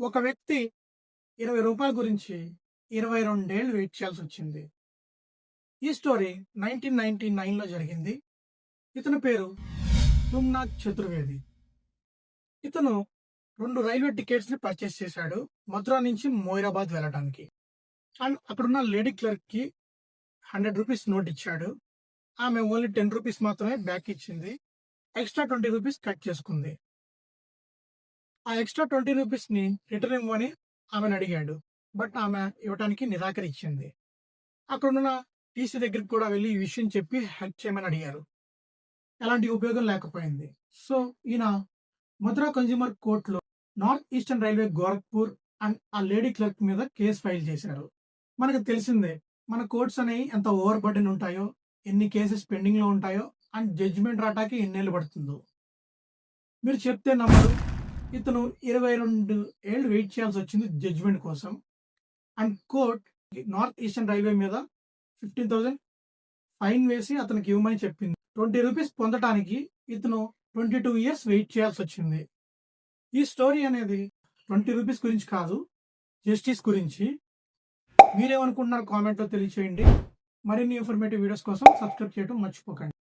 ఒక వ్యక్తి రూ. 20 గురించి 22 ఏళ్ళు వెయిట్ చేయాల్సొచ్చింది. ఈ స్టోరీ 1999లో జరిగింది. ఇతని పేరు తుమ్నాథ్ చతుర్వేది. ఇతను 2 రైల్వే టికెట్స్‌ని పర్చేస్ చేశాడు. మథుర నుంచి మొయిరాబాద్ వెళ్ళడానికి. అండ్ అక్కడున్న లేడీ క్లర్క్‌కి రూ. 100 నోట్ ఇచ్చాడు. ఆమె ఓన్లీ రూ. 10 మాత్రమే బ్యాక్ ఇచ్చింది. ఎక్స్‌ట్రా రూ. 20 కట్ చేసుకుంది. ఆ ఎక్స్‌ట్రా రూ. 20ని రిటర్న్ ఇవ్వమని ఆమెను అడిగాడు. బట్ ఆమె ఇవ్వటానికి నిరాకరించింది. అక్కడున్న టీసీ దగ్గరికి కూడా వెళ్లి ఈ విషయం చెప్పి హెల్ప్ చేయమని అడిగారు. ఎలాంటి ఉపయోగం లేకపోయింది. సో ఈయన మథురా కన్స్యూమర్ కోర్టులో north eastern railway Gorakhpur and ఆ లేడీ క్లర్క్ మీద కేసు ఫైల్ చేశారు. మనకు తెలిసిందే మన కోర్ట్స్ అనేవి ఎంత ఓవర్ బర్డెన్ ఉంటాయో, ఎన్ని కేసెస్ పెండింగ్ లో ఉంటాయో అండ్ జడ్జిమెంట్ రావటానికి ఎన్నేళ్ళు పడుతుందో. మీరు చెప్తే నమ్మరు. ఇతను 22 ఏళ్ళు వెయిట్ చేయాల్సి వచ్చింది జడ్జిమెంట్ కోసం. And court north eastern railway మీద 15,000 ఫైన్ వేసి అతనికి ఇవ్వమని చెప్పింది. రూ. 20 పొందటానికి ఇతను 22 ఇయర్స్ వెయిట్ చేయాల్సి వచ్చింది. ఈ స్టోరీ అనేది రూ. 20 గురించి కాదు, జస్టిస్ గురించి. మీరేమనుకుంటున్నారు కామెంట్లో తెలియచేయండి. మరిన్ని ఇన్ఫర్మేటివ్ వీడియోస్ కోసం సబ్స్క్రైబ్ చేయడం మర్చిపోకండి.